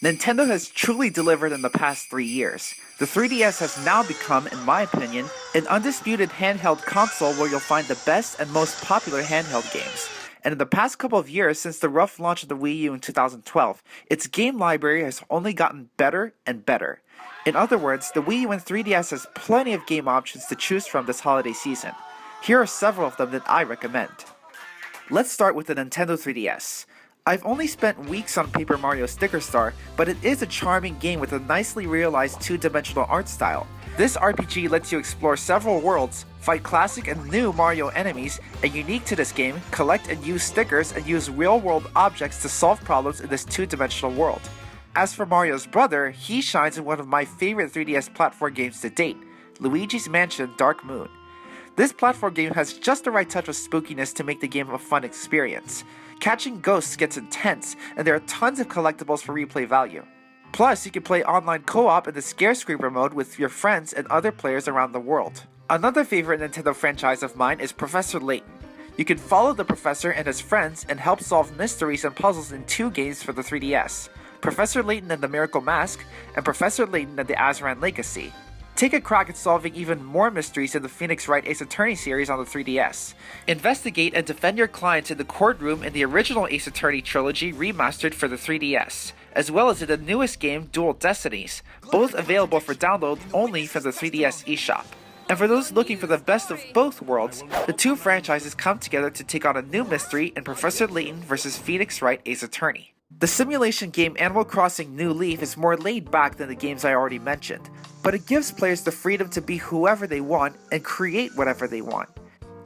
Nintendo has truly delivered in the past 3 years. The 3DS has now become, in my opinion, an undisputed handheld console where you'll find the best and most popular handheld games. And in the past couple of years, since the rough launch of the Wii U in 2012, its game library has only gotten better and better. In other words, the Wii U and 3DS has plenty of game options to choose from this holiday season. Here are several of them that I recommend. Let's start with the Nintendo 3DS. I've only spent weeks on Paper Mario Sticker Star, but it is a charming game with a nicely realized two-dimensional art style. This RPG lets you explore several worlds, fight classic and new Mario enemies, and unique to this game, collect and use stickers and use real-world objects to solve problems in this two-dimensional world. As for Mario's brother, he shines in one of my favorite 3DS platform games to date, Luigi's Mansion Dark Moon. This platform game has just the right touch of spookiness to make the game a fun experience. Catching ghosts gets intense, and there are tons of collectibles for replay value. Plus, you can play online co-op in the Scare Screamer mode with your friends and other players around the world. Another favorite Nintendo franchise of mine is Professor Layton. You can follow the professor and his friends and help solve mysteries and puzzles in 2 games for the 3DS, Professor Layton and the Miracle Mask, and Professor Layton and the Azran Legacy. Take a crack at solving even more mysteries in the Wright Ace Attorney series on the 3DS. Investigate and defend your clients in the courtroom in the original Ace Attorney Trilogy remastered for the 3DS, as well as in the newest game Dual Destinies, both available for download only from the 3DS eShop. And for those looking for the best of both worlds, the 2 franchises come together to take on a new mystery in Professor Layton vs. Wright Ace Attorney. The simulation game Animal Crossing New Leaf is more laid back than the games I already mentioned, but it gives players the freedom to be whoever they want and create whatever they want.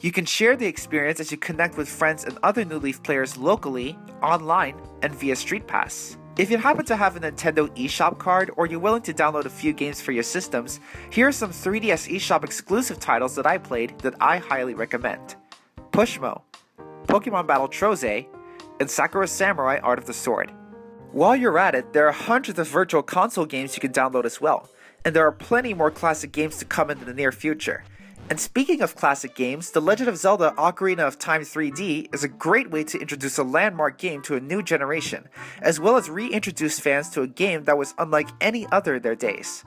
You can share the experience as you connect with friends and other New Leaf players locally, online, and via Street Pass. If you happen to have a Nintendo eShop card or you're willing to download a few games for your systems, here are some 3DS eShop-exclusive titles that I played that I highly recommend. Pushmo, Pokémon Battle Trozei, and Sakura Samurai Art of the Sword. While you're at it, there are hundreds of virtual console games you can download as well, and there are plenty more classic games to come in the near future. And speaking of classic games, The Legend of Zelda Ocarina of Time 3D is a great way to introduce a landmark game to a new generation, as well as reintroduce fans to a game that was unlike any other in their days.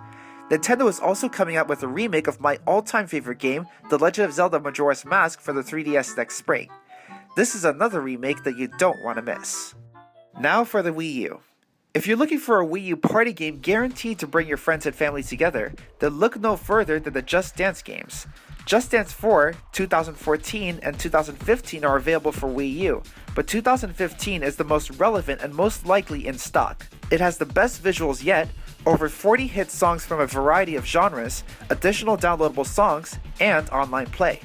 Nintendo is also coming out with a remake of my all-time favorite game, The Legend of Zelda Majora's Mask for the 3DS next spring. This is another remake that you don't want to miss. Now for the Wii U. If you're looking for a Wii U party game guaranteed to bring your friends and family together, then look no further than the Just Dance games. Just Dance 4, 2014, and 2015 are available for Wii U, but 2015 is the most relevant and most likely in stock. It has the best visuals yet, over 40 hit songs from a variety of genres, additional downloadable songs, and online play.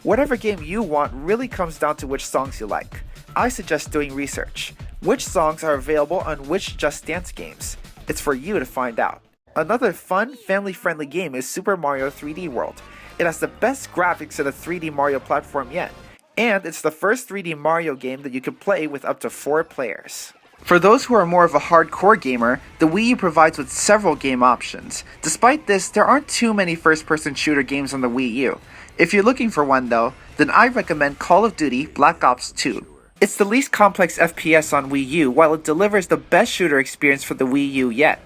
Whatever game you want really comes down to which songs you like. I suggest doing research. Which songs are available on which Just Dance games? It's for you to find out. Another fun, family-friendly game is Super Mario 3D World. It has the best graphics in a 3D Mario platform yet, and it's the first 3D Mario game that you can play with up to 4 players. For those who are more of a hardcore gamer, the Wii U provides with several game options. Despite this, there aren't too many first-person shooter games on the Wii U. If you're looking for one though, then I recommend Call of Duty Black Ops 2. It's the least complex FPS on Wii U while it delivers the best shooter experience for the Wii U yet.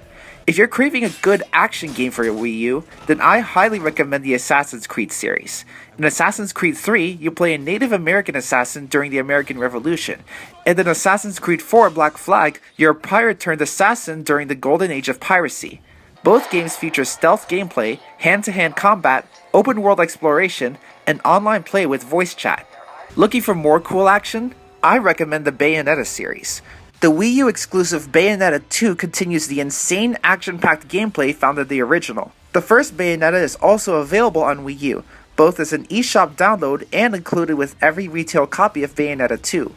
If you're craving a good action game for your Wii U, then I highly recommend the Assassin's Creed series. In Assassin's Creed 3, you play a Native American assassin during the American Revolution, and in Assassin's Creed 4 Black Flag, you're a pirate turned assassin during the golden age of piracy. Both games feature stealth gameplay, hand-to-hand combat, open-world exploration, and online play with voice chat. Looking for more cool action? I recommend the Bayonetta series. The Wii U exclusive Bayonetta 2 continues the insane action-packed gameplay found in the original. The first Bayonetta is also available on Wii U, both as an eShop download and included with every retail copy of Bayonetta 2.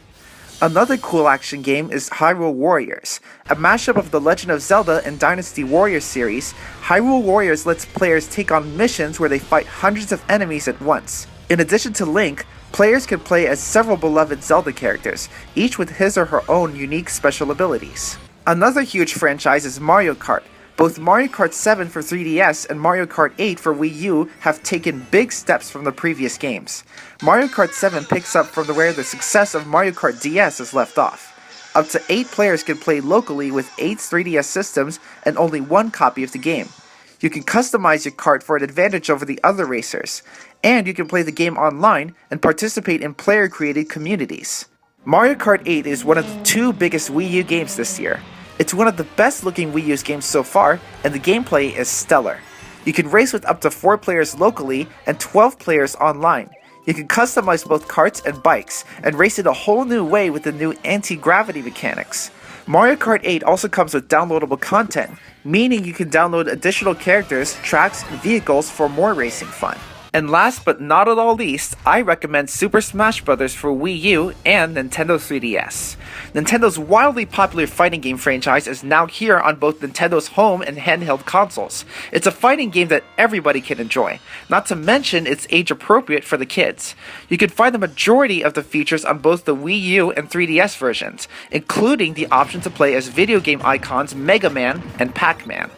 Another cool action game is Hyrule Warriors. A mashup of the Legend of Zelda and Dynasty Warriors series, Hyrule Warriors lets players take on missions where they fight hundreds of enemies at once. In addition to Link, players can play as several beloved Zelda characters, each with his or her own unique special abilities. Another huge franchise is Mario Kart. Both Mario Kart 7 for 3DS and Mario Kart 8 for Wii U have taken big steps from the previous games. Mario Kart 7 picks up from where the success of Mario Kart DS is left off. Up to 8 players can play locally with 8 3DS systems and only 1 copy of the game. You can customize your kart for an advantage over the other racers, and you can play the game online and participate in player-created communities. Mario Kart 8 is one of the 2 biggest Wii U games this year. It's one of the best looking Wii U's games so far, and the gameplay is stellar. You can race with up to 4 players locally and 12 players online. You can customize both karts and bikes, and race it a whole new way with the new anti-gravity mechanics. Mario Kart 8 also comes with downloadable content, meaning you can download additional characters, tracks, and vehicles for more racing fun. And last but not at all least, I recommend Super Smash Bros. For Wii U and Nintendo 3DS. Nintendo's wildly popular fighting game franchise is now here on both Nintendo's home and handheld consoles. It's a fighting game that everybody can enjoy, not to mention it's age appropriate for the kids. You can find the majority of the features on both the Wii U and 3DS versions, including the option to play as video game icons Mega Man and Pac-Man.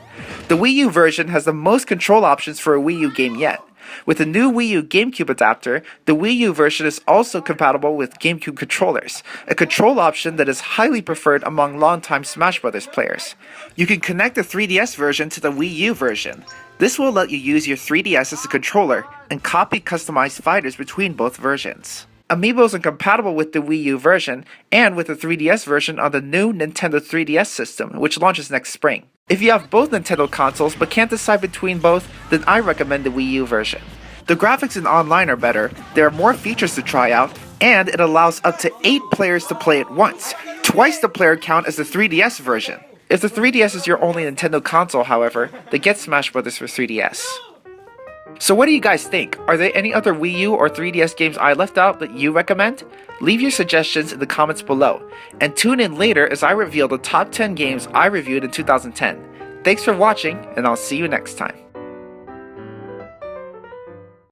The Wii U version has the most control options for a Wii U game yet. With the new Wii U GameCube adapter, the Wii U version is also compatible with GameCube controllers, a control option that is highly preferred among longtime Smash Bros. Players. You can connect the 3DS version to the Wii U version. This will let you use your 3DS as a controller and copy customized fighters between both versions. Amiibos are compatible with the Wii U version and with the 3DS version on the new Nintendo 3DS system, which launches next spring. If you have both Nintendo consoles but can't decide between both, then I recommend the Wii U version. The graphics in online are better, there are more features to try out, and it allows up to 8 players to play at once, twice the player count as the 3DS version. If the 3DS is your only Nintendo console, however, then get Smash Bros. For 3DS. So what do you guys think? Are there any other Wii U or 3DS games I left out that you recommend? Leave your suggestions in the comments below, and tune in later as I reveal the top 10 games I reviewed in 2010. Thanks for watching, and I'll see you next time.